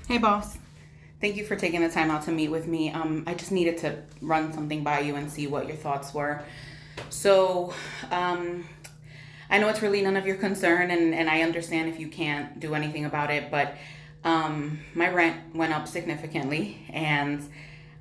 Hey, boss. Thank you for taking the time out to meet with me. I just needed to run something by you and see what your thoughts were. So, um, I know it's really none of your concern, and I understand if you can't do anything about it, but my rent went up significantly, and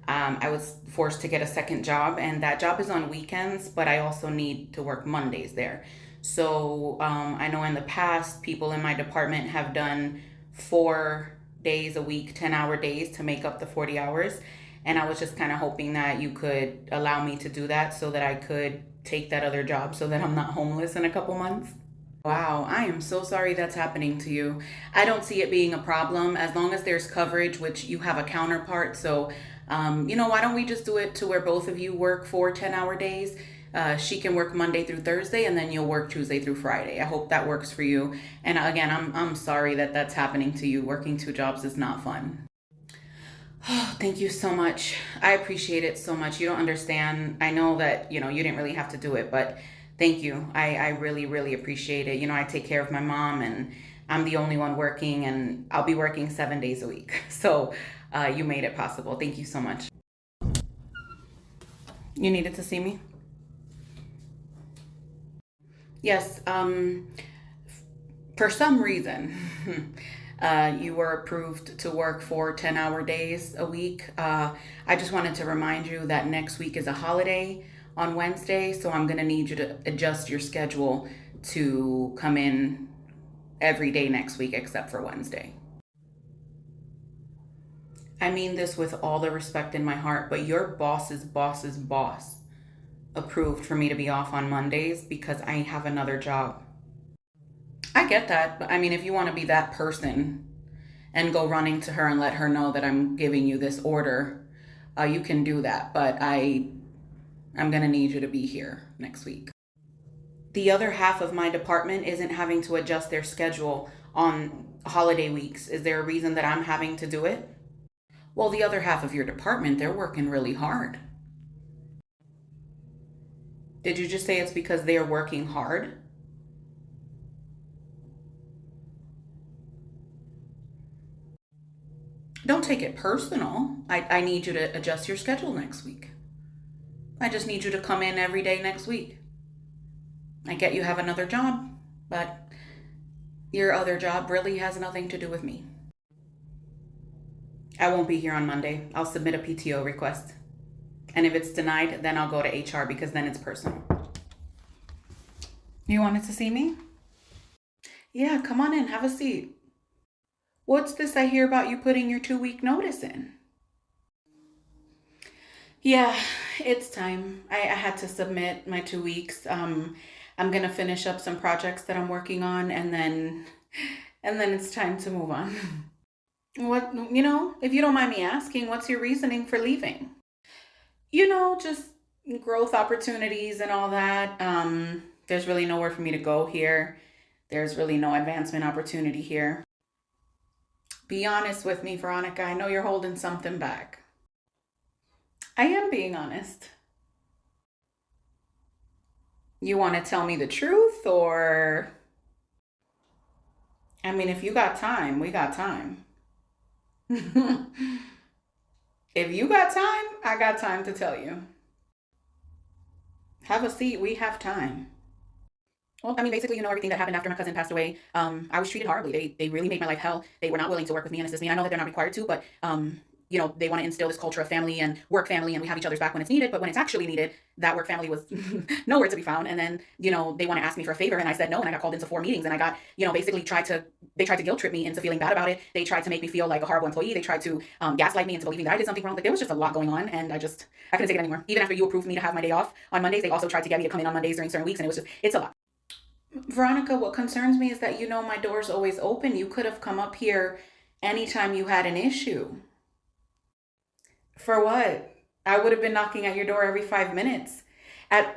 I was forced to get a second job, and that job is on weekends, but I also need to work Mondays there. So I know in the past, people in my department have done 4 days a week, 10-hour days to make up the 40 hours. And I was just kind of hoping that you could allow me to do that so that I could take that other job so that I'm not homeless in a couple months. Wow, I am so sorry that's happening to you. I don't see it being a problem as long as there's coverage, which you have a counterpart. So, why don't we just do it to where both of you work 4 10-hour days? She can work Monday through Thursday, and then you'll work Tuesday through Friday. I hope that works for you. And again, I'm sorry that that's happening to you. Working two jobs is not fun. Oh, thank you so much. I appreciate it so much. You don't understand. I know that, you didn't really have to do it, but thank you. I really, really appreciate it. I take care of my mom, and I'm the only one working, and I'll be working 7 days a week. So you made it possible. Thank you so much. You needed to see me? Yes. For some reason, you were approved to work 4 10-hour days a week. I just wanted to remind you that next week is a holiday on Wednesday, so I'm going to need you to adjust your schedule to come in every day next week except for Wednesday. I mean this with all the respect in my heart, but your boss's boss approved for me to be off on Mondays because I have another job. I get that, but I mean, if you want to be that person and go running to her and let her know that I'm giving you this order, you can do that. But I'm gonna need you to be here next week. The other half of my department isn't having to adjust their schedule on holiday weeks. Is there a reason that I'm having to do it? Well, the other half of your department, they're working really hard. Did you just say it's because they're working hard? Don't take it personal. I need you to adjust your schedule next week. I just need you to come in every day next week. I get you have another job, but your other job really has nothing to do with me. I won't be here on Monday. I'll submit a PTO request. And if it's denied, then I'll go to HR because then it's personal. You wanted to see me? Yeah, come on in, have a seat. What's this I hear about you putting your 2 week notice in? Yeah, it's time. I had to submit my 2 weeks. I'm gonna finish up some projects that I'm working on, and then it's time to move on. What, if you don't mind me asking, what's your reasoning for leaving? Just growth opportunities and all that. There's really nowhere for me to go here. There's really no advancement opportunity here. Be honest with me, Veronica. I know you're holding something back. I am being honest. You want to tell me the truth, or I mean, if you got time, we got time. If you got time, I got time to tell you. Have a seat. We have time. Well, I mean, basically, everything that happened after my cousin passed away. I was treated horribly. They really made my life hell. They were not willing to work with me and assist me. I know that they're not required to, but they want to instill this culture of family and work family, and we have each other's back when it's needed. But when it's actually needed, that work family was nowhere to be found. And then, they want to ask me for a favor, and I said no, and I got called into 4 meetings, and I got, basically they tried to guilt trip me into feeling bad about it. They tried to make me feel like a horrible employee. They tried to gaslight me into believing that I did something wrong. Like, there was just a lot going on, and I couldn't take it anymore. Even after you approved me to have my day off on Mondays, they also tried to get me to come in on Mondays during certain weeks, and it's a lot. Veronica, what concerns me is that my door's always open. You could have come up here anytime you had an issue. For what? I would have been knocking at your door every 5 minutes.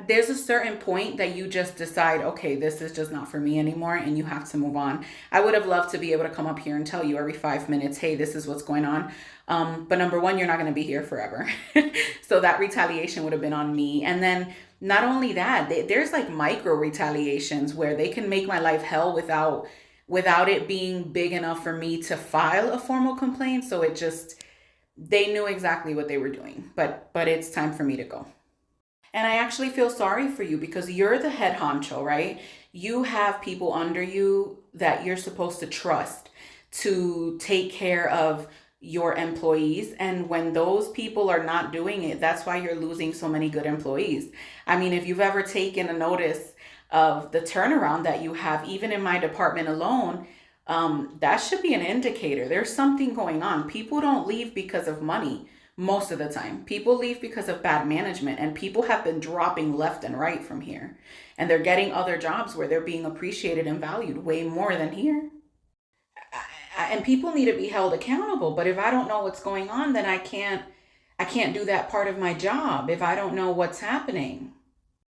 There's a certain point that you just decide, okay, this is just not for me anymore, and you have to move on. I would have loved to be able to come up here and tell you every 5 minutes, hey, this is what's going on. But number one, you're not going to be here forever. So that retaliation would have been on me. And then not only that, there's like micro retaliations where they can make my life hell without without it being big enough for me to file a formal complaint. So they knew exactly what they were doing, but it's time for me to go. And I actually feel sorry for you because you're the head honcho, right? You have people under you that you're supposed to trust to take care of your employees. And when those people are not doing it, that's why you're losing so many good employees. I mean, if you've ever taken a notice of the turnaround that you have, even in my department alone, that should be an indicator. There's something going on. People don't leave because of money. Most of the time, people leave because of bad management, and people have been dropping left and right from here. And they're getting other jobs where they're being appreciated and valued way more than here. And people need to be held accountable. But if I don't know what's going on, then I can't do that part of my job if I don't know what's happening.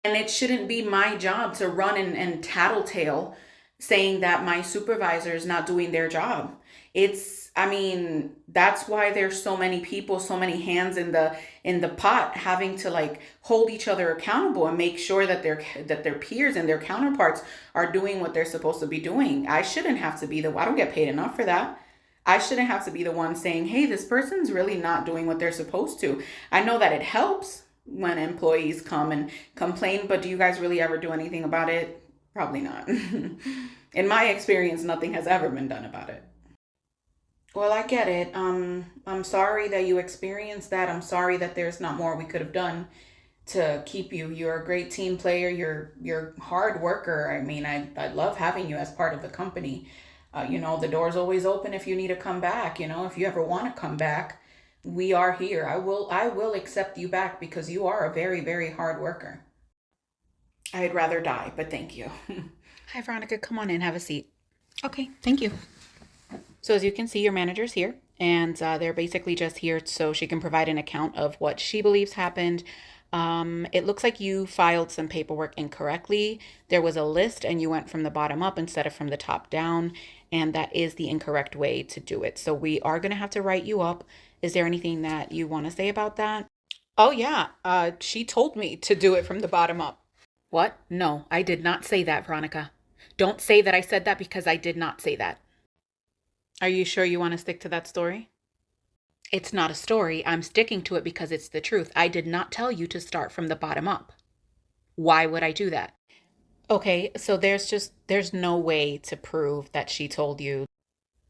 And it shouldn't be my job to run and tattletale saying that my supervisor is not doing their job. I mean, that's why there's so many people, so many hands in the pot, having to like hold each other accountable and make sure that their peers and their counterparts are doing what they're supposed to be doing. I shouldn't have to be I don't get paid enough for that. I shouldn't have to be the one saying, hey, this person's really not doing what they're supposed to. I know that it helps when employees come and complain, but do you guys really ever do anything about it? Probably not. In my experience, nothing has ever been done about it. Well, I get it. I'm sorry that you experienced that. I'm sorry that there's not more we could have done to keep you. You're a great team player. You're a hard worker. I mean, I love having you as part of the company. The door's always open if you need to come back. If you ever want to come back, we are here. I will accept you back because you are a very, very hard worker. I'd rather die, but thank you. Hi, Veronika. Come on in. Have a seat. Okay, thank you. So as you can see, your manager's here, and they're basically just here so she can provide an account of what she believes happened. It looks like you filed some paperwork incorrectly. There was a list and you went from the bottom up instead of from the top down, and that is the incorrect way to do it. So we are going to have to write you up. Is there anything that you want to say about that? Oh, yeah. She told me to do it from the bottom up. What? No, I did not say that, Veronika. Don't say that I said that because I did not say that. Are you sure you want to stick to that story? It's not a story. I'm sticking to it because it's the truth. I did not tell you to start from the bottom up. Why would I do that? Okay, so there's no way to prove that she told you.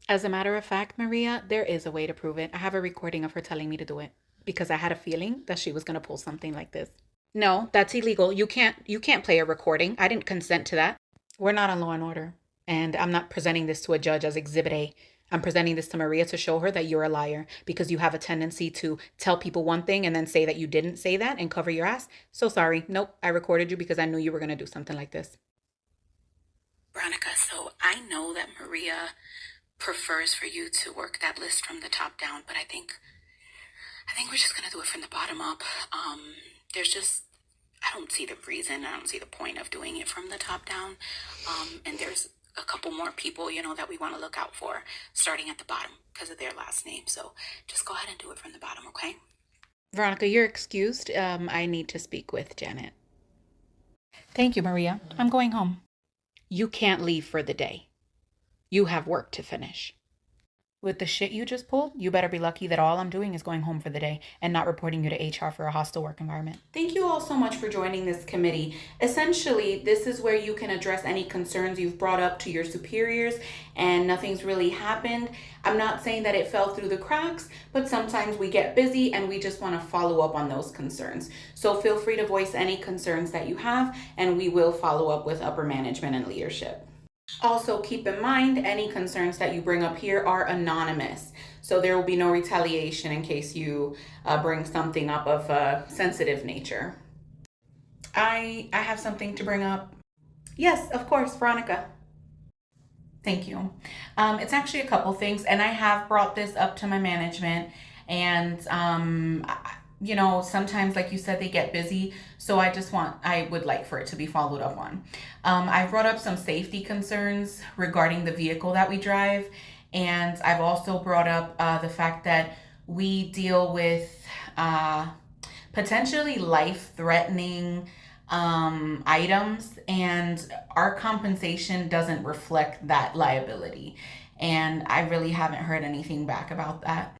As a matter of fact, Maria, there is a way to prove it. I have a recording of her telling me to do it because I had a feeling that she was going to pull something like this. No, that's illegal. You can't play a recording. I didn't consent to that. We're not on Law and Order, and I'm not presenting this to a judge as Exhibit A. I'm presenting this to Maria to show her that you're a liar because you have a tendency to tell people one thing and then say that you didn't say that and cover your ass. So sorry. Nope. I recorded you because I knew you were going to do something like this. Veronika, so I know that Maria prefers for you to work that list from the top down, but I think we're just going to do it from the bottom up. I don't see the reason. I don't see the point of doing it from the top down. And there's a couple more people, that we want to look out for starting at the bottom because of their last name. So just go ahead and do it from the bottom, okay? Veronika, you're excused. I need to speak with Janet. Thank you, Maria. I'm going home. You can't leave for the day. You have work to finish. With the shit you just pulled, you better be lucky that all I'm doing is going home for the day and not reporting you to HR for a hostile work environment. Thank you all so much for joining this committee. Essentially, this is where you can address any concerns you've brought up to your superiors and nothing's really happened. I'm not saying that it fell through the cracks, but sometimes we get busy and we just want to follow up on those concerns. So feel free to voice any concerns that you have and we will follow up with upper management and leadership. Also, keep in mind, any concerns that you bring up here are anonymous. So there will be no retaliation in case you bring something up of a sensitive nature. I have something to bring up. Yes, of course, Veronika. Thank you. It's actually a couple things, and I have brought this up to my management, and sometimes, like you said, they get busy. So I would like for it to be followed up on. I brought up some safety concerns regarding the vehicle that we drive. And I've also brought up the fact that we deal with potentially life-threatening items, and our compensation doesn't reflect that liability. And I really haven't heard anything back about that.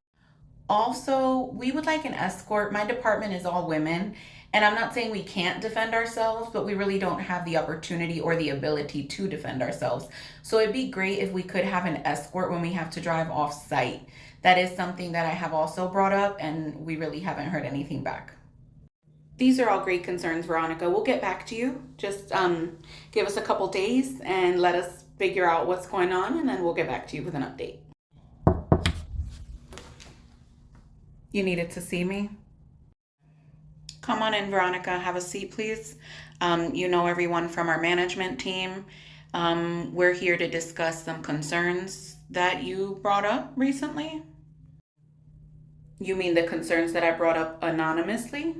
Also, we would like an escort. My department is all women, and I'm not saying we can't defend ourselves, but we really don't have the opportunity or the ability to defend ourselves. So it'd be great if we could have an escort when we have to drive off site. That is something that I have also brought up, and we really haven't heard anything back. These are all great concerns, Veronika. We'll get back to you. Just give us a couple days and let us figure out what's going on, and then we'll get back to you with an update. You needed to see me? Come on in, Veronika. Have a seat, please. You know everyone from our management team. We're here to discuss some concerns that you brought up recently. You mean the concerns that I brought up anonymously?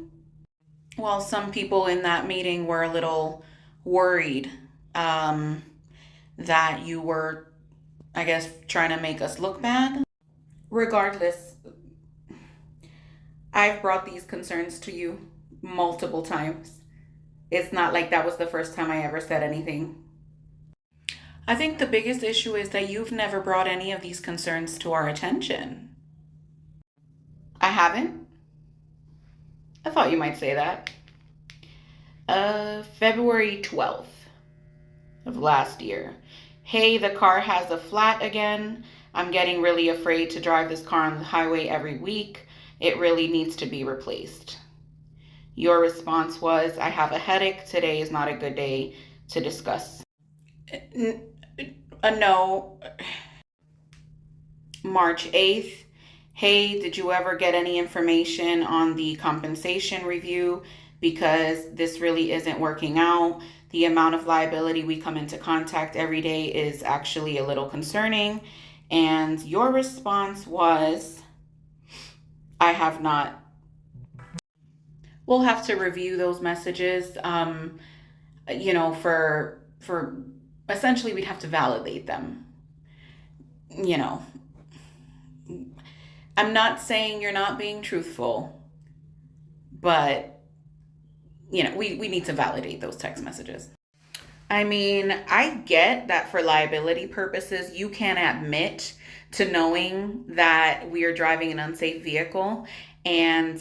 Well, some people in that meeting were a little worried that you were, I guess, trying to make us look bad. Regardless, I've brought these concerns to you multiple times. It's not like that was the first time I ever said anything. I think the biggest issue is that you've never brought any of these concerns to our attention. I haven't? I thought you might say that. February 12th of last year. Hey, the car has a flat again. I'm getting really afraid to drive this car on the highway every week. It really needs to be replaced. Your response was, I have a headache. Today is not a good day to discuss. No. March 8th. Hey, did you ever get any information on the compensation review? Because this really isn't working out. The amount of liability we come into contact every day is actually a little concerning. And your response was, I have not. We'll have to review those messages. For essentially we'd have to validate them. I'm not saying you're not being truthful, but we need to validate those text messages. I mean, I get that for liability purposes, you can admit to knowing that we are driving an unsafe vehicle, and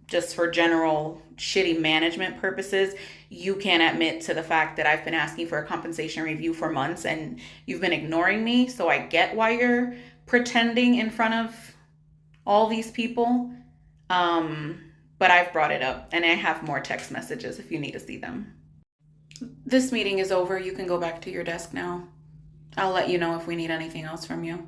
just for general shitty management purposes, you can admit to the fact that I've been asking for a compensation review for months and you've been ignoring me. So I get why you're pretending in front of all these people. But I've brought it up, and I have more text messages if you need to see them. This meeting is over. You can go back to your desk now. I'll let you know if we need anything else from you.